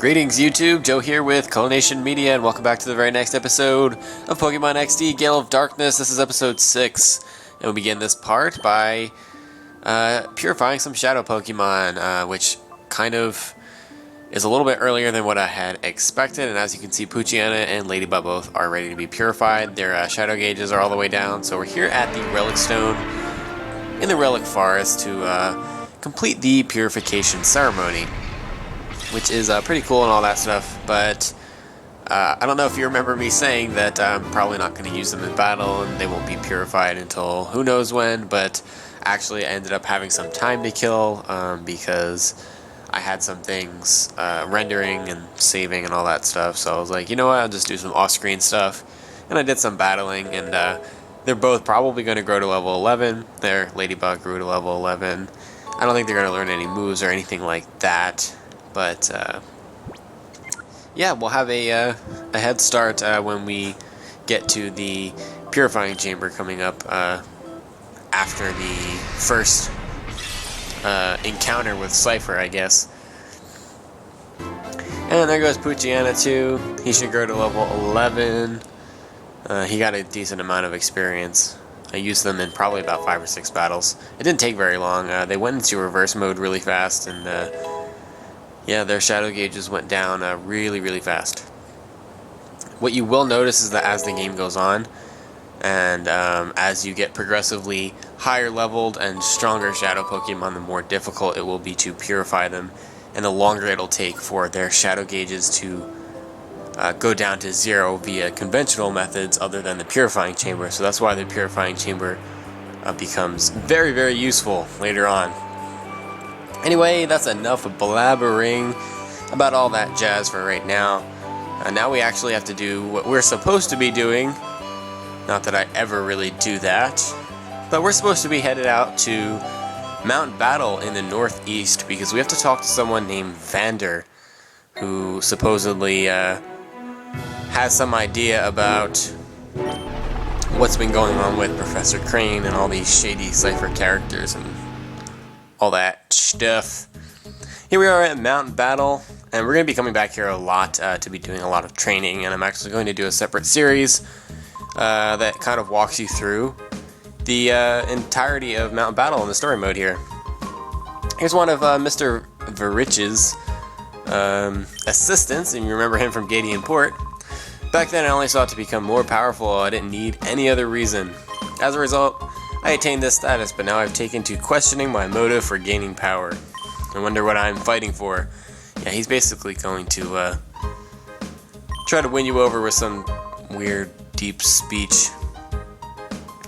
Greetings YouTube, Joe here with Cullination Media, and welcome back to the very next episode of Pokemon XD Gale of Darkness. This is episode 6, and we'll begin this part by purifying some shadow Pokemon, which kind of is a little bit earlier than what I had expected, and as you can see, Poochyena and Ladybug both are ready to be purified. Their shadow gauges are all the way down, so we're here at the Relic Stone in the Relic Forest to complete the purification ceremony, which is pretty cool and all that stuff, but I don't know if you remember me saying that I'm probably not going to use them in battle and they won't be purified until who knows when, but actually I ended up having some time to kill because I had some things rendering and saving and all that stuff, so I was like, you know what, I'll just do some off-screen stuff, and I did some battling, and they're both probably going to grow to level 11. Their Ladybug grew to level 11. I don't think they're going to learn any moves or anything like that. But, yeah, we'll have a head start when we get to the purifying chamber coming up after the first encounter with Cypher, I guess. And there goes Poochyena too. He should grow to level 11. He got a decent amount of experience. I used them in probably about 5 or 6 battles. It didn't take very long. They went into reverse mode really fast, and yeah, their shadow gauges went down really fast. What you will notice is that as the game goes on, and as you get progressively higher leveled and stronger shadow Pokemon, the more difficult it will be to purify them, and the longer it'll take for their shadow gauges to go down to 0 via conventional methods other than the purifying chamber. So that's why the purifying chamber becomes very useful later on. Anyway, that's enough of blabbering about all that jazz for right now. Now we actually have to do what we're supposed to be doing. Not that I ever really do that. But we're supposed to be headed out to Mount Battle in the northeast because we have to talk to someone named Vander, who supposedly has some idea about what's been going on with Professor Krane and all these shady Cypher characters and all that stuff. Here we are at Mount Battle, and we're going to be coming back here a lot to be doing a lot of training, and I'm actually going to do a separate series that kind of walks you through the entirety of Mount Battle in the story mode here. Here's one of Mr. Varich's assistants, and you remember him from Gadian Port. Back then I only sought to become more powerful. I didn't need any other reason. As a result, I attained this status, but now I've taken to questioning my motive for gaining power. I wonder what I'm fighting for. Yeah, he's basically going to try to win you over with some weird, deep speech.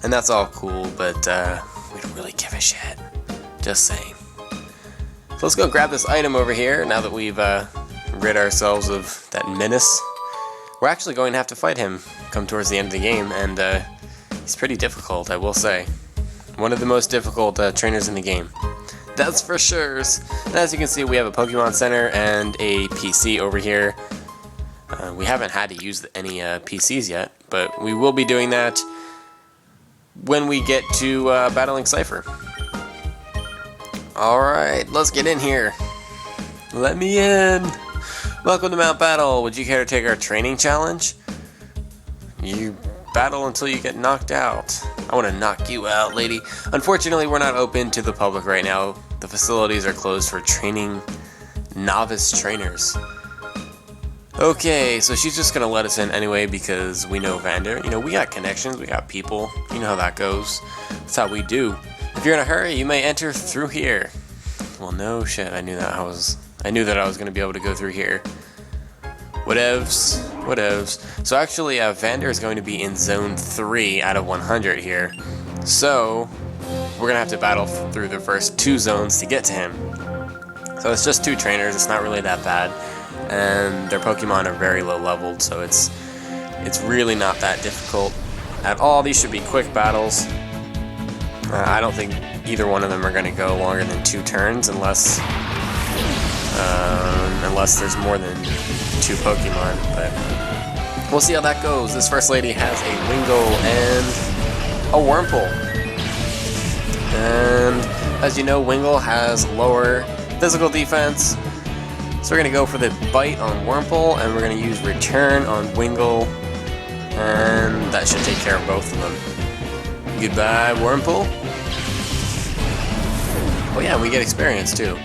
And that's all cool, but we don't really give a shit. Just saying. So let's go grab this item over here, now that we've rid ourselves of that menace. We're actually going to have to fight him come towards the end of the game, and he's pretty difficult, I will say. One of the most difficult trainers in the game. That's for sure. And as you can see, we have a Pokemon Center and a PC over here. We haven't had to use any PCs yet, but we will be doing that when we get to battling Cypher. Alright, let's get in here. Let me in. Welcome to Mount Battle. Would you care to take our training challenge? You battle until you get knocked out. I want to knock you out, lady. Unfortunately, we're not open to the public right now. The facilities are closed for training novice trainers. Okay, so she's just going to let us in anyway because we know Vander. You know, we got connections, we got people. You know how that goes. That's how we do. If you're in a hurry, you may enter through here. Well, no shit. I knew that I was going to be able to go through here. Whatevs. So actually, Vander is going to be in Zone 3 out of 100 here. So, we're going to have to battle through the first 2 zones to get to him. So it's just 2 trainers, it's not really that bad. And their Pokemon are very low leveled, so it's really not that difficult at all. These should be quick battles. I don't think either one of them are going to go longer than 2 turns unless there's more than 2 Pokemon, but we'll see how that goes. This first lady has a Wingull and a Wurmple. And as you know, Wingull has lower physical defense, So we're going to go for the bite on Wurmple, and we're going to use return on Wingull, and that should take care of both of them. Goodbye, Wurmple. Oh yeah, we get experience too.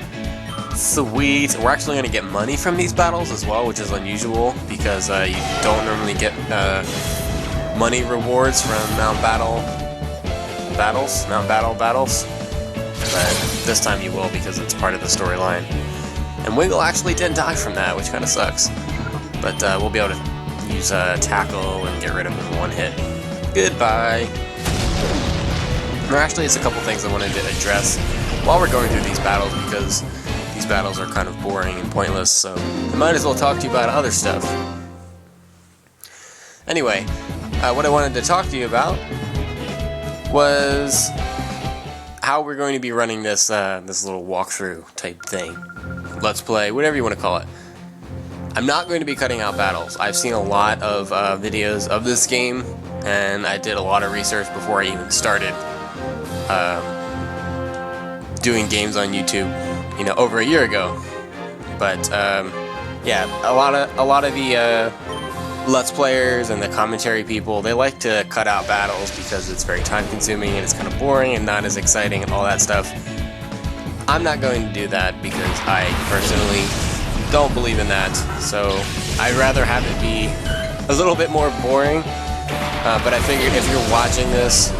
Sweet. We're actually going to get money from these battles as well, which is unusual because you don't normally get money rewards from Mount Battle battles. But this time you will because it's part of the storyline. And Wingull actually didn't die from that, which kind of sucks. But we'll be able to use Tackle and get rid of him in one hit. Goodbye. Or actually, it's a couple things I wanted to address while we're going through these battles because these battles are kind of boring and pointless, so I might as well talk to you about other stuff. Anyway, what I wanted to talk to you about was how we're going to be running this this little walkthrough type thing. Let's play, whatever you want to call it. I'm not going to be cutting out battles. I've seen a lot of videos of this game, and I did a lot of research before I even started doing games on YouTube, you know, over a year ago. But yeah, a lot of the Let's Players and the commentary people, they like to cut out battles because it's very time consuming and it's kind of boring and not as exciting and all that stuff. I'm not going to do that because I personally don't believe in that, so I'd rather have it be a little bit more boring. But I figured if you're watching this,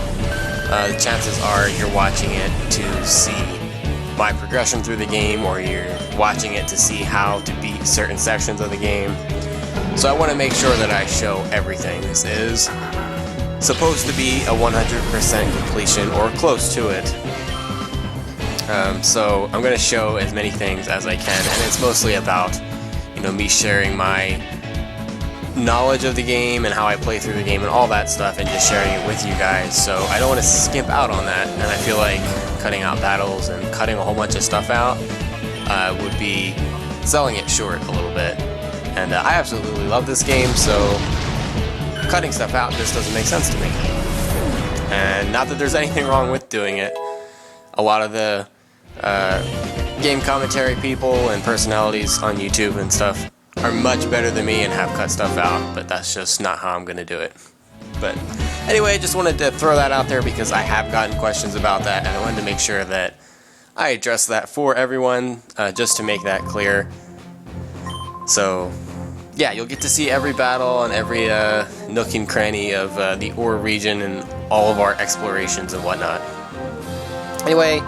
the chances are you're watching it to see my progression through the game, or you're watching it to see how to beat certain sections of the game. So I want to make sure that I show everything. This is supposed to be a 100% completion, or close to it. So I'm going to show as many things as I can, and it's mostly about, you know, me sharing my knowledge of the game and how I play through the game and all that stuff, and just sharing it with you guys. So I don't want to skimp out on that, and I feel like cutting out battles and cutting a whole bunch of stuff out would be selling it short a little bit. And I absolutely love this game, so cutting stuff out just doesn't make sense to me. And not that there's anything wrong with doing it. A lot of the game commentary people and personalities on YouTube and stuff are much better than me and have cut stuff out, but that's just not how I'm going to do it. But anyway, I just wanted to throw that out there because I have gotten questions about that, and I wanted to make sure that I address that for everyone, just to make that clear. So yeah, you'll get to see every battle and every nook and cranny of the Ore region and all of our explorations and whatnot. Anyway,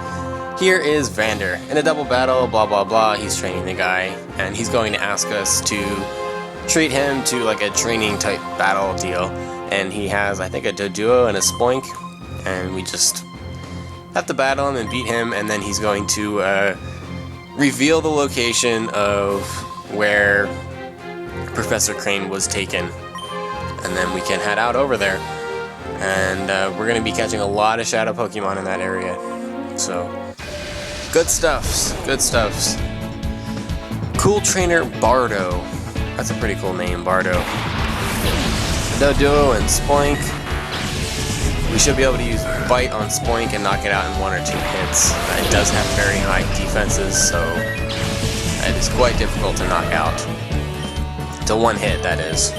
here is Vander. In a double battle, blah blah blah, he's training the guy, and he's going to ask us to treat him to like a training type battle deal. And he has, I think, a Doduo and a Spoink, and we just have to battle him and beat him, and then he's going to reveal the location of where Professor Krane was taken, and then we can head out over there. And we're going to be catching a lot of shadow Pokemon in that area. So, good stuffs, good stuffs. Cool Trainer Bardo. That's a pretty cool name, Bardo. Doduo and Spoink. We should be able to use Bite on Spoink and knock it out in 1 or 2 hits. It does have very high defenses, so it is quite difficult to knock out. To 1 hit, that is.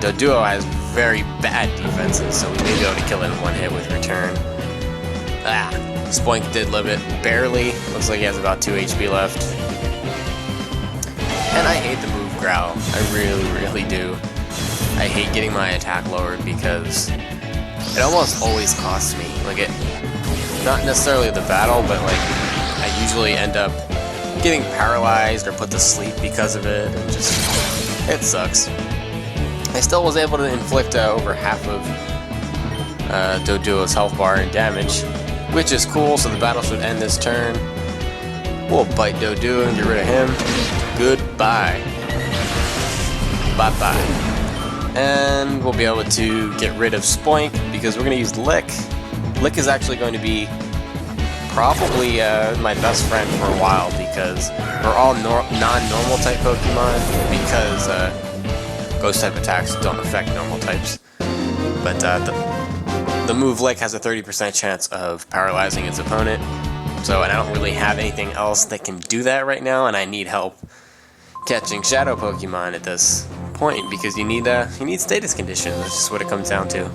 Doduo has very bad defenses, so we may be able to kill it in 1 hit with return. Spoink did live it barely. Looks like he has about 2 HP left. And I hate the move Growl. I really, really do. I hate getting my attack lowered because it almost always costs me. Like, it, not necessarily the battle, but like I usually end up getting paralyzed or put to sleep because of it, and just, it sucks. I still was able to inflict over half of Doduo's health bar and damage, which is cool, so the battle should end this turn. We'll bite Doduo and get rid of him. Goodbye. Bye-bye. And we'll be able to get rid of Spoink because we're going to use Lick. Lick is actually going to be probably my best friend for a while because we're all non-normal type Pokemon, because ghost type attacks don't affect normal types. But the move Lick has a 30% chance of paralyzing its opponent, So, and I don't really have anything else that can do that right now, and I need help catching shadow Pokemon at this point, because you need status conditions. That's just what it comes down to.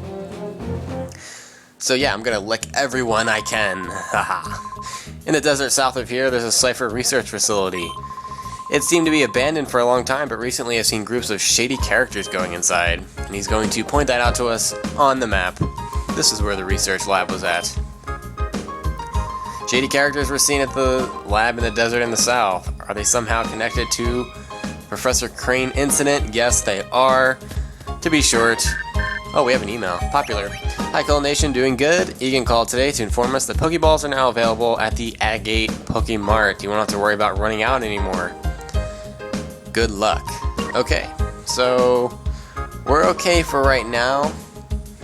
So yeah, I'm gonna lick everyone I can. Haha. In the desert south of here, there's a Cypher research facility. It seemed to be abandoned for a long time, but recently I've seen groups of shady characters going inside, and he's going to point that out to us on the map. This is where the research lab was at. Shady characters were seen at the lab in the desert in the south. Are they somehow connected to Professor Krane incident? Yes, they are. To be short. Oh, we have an email. Popular. Hi, Call Nation, doing good? Egan called today to inform us that Pokeballs are now available at the Agate Pokemart. You won't have to worry about running out anymore. Good luck. Okay, so we're okay for right now.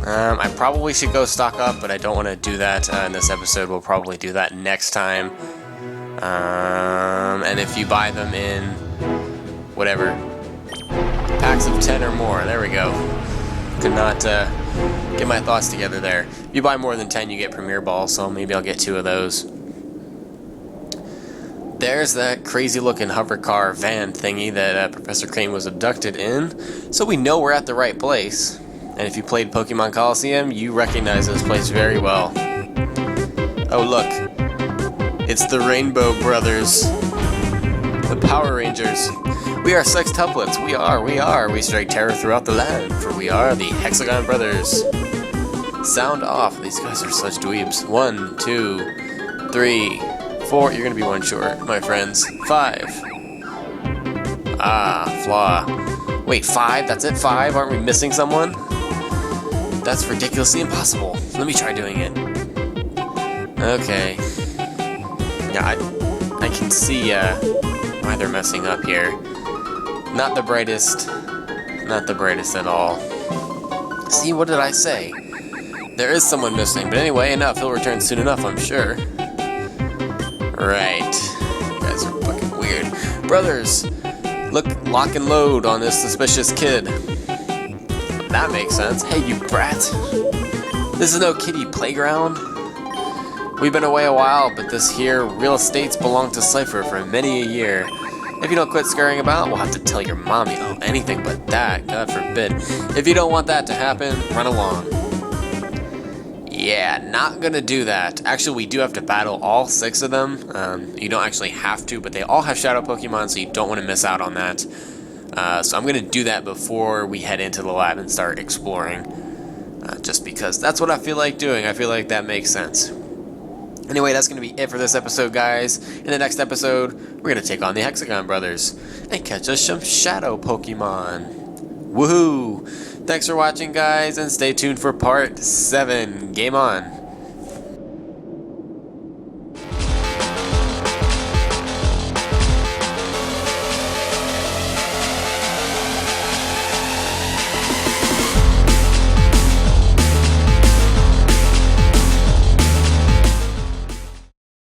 I probably should go stock up, but I don't want to do that in this episode. We'll probably do that next time. And if you buy them in whatever packs of 10 or more, there we go. Could not get my thoughts together there. If you buy more than 10, you get Premier Balls, so maybe I'll get 2 of those. There's that crazy-looking hover car van thingy that Professor Krane was abducted in, so we know we're at the right place. And if you played Pokemon Coliseum, you recognize this place very well. Oh look, it's the Rainbow Brothers, the Power Rangers. We are sextuplets. We are. We strike terror throughout the land, for we are the Hexagon Brothers. Sound off. These guys are such dweebs. 1, 2, 3, 4. You're gonna be one short, my friends. 5. Ah, flaw. Wait, 5? That's it? 5? Aren't we missing someone? That's ridiculously impossible. Let me try doing it. Okay. Yeah, I can see why they're messing up here. Not the brightest at all. See, what did I say? There is someone missing, but anyway, enough. He'll return soon enough, I'm sure. Right. You guys are fucking weird. Brothers, lock and load on this suspicious kid. That makes sense. Hey, you brat. This is no kiddie playground. We've been away a while, but this here real estate's belonged to Cypher for many a year. If you don't quit scurrying about, we'll have to tell your mommy. Oh, anything but that. God forbid. If you don't want that to happen, run along. Yeah, not gonna do that. Actually, we do have to battle all 6 of them. You don't actually have to, but they all have Shadow Pokemon, so you don't want to miss out on that. So I'm gonna do that before we head into the lab and start exploring. Just because that's what I feel like doing. I feel like that makes sense. Anyway, that's going to be it for this episode, guys. In the next episode, we're going to take on the Hexagon Brothers and catch us some Shadow Pokemon. Woohoo! Thanks for watching, guys, and stay tuned for part 7. Game on!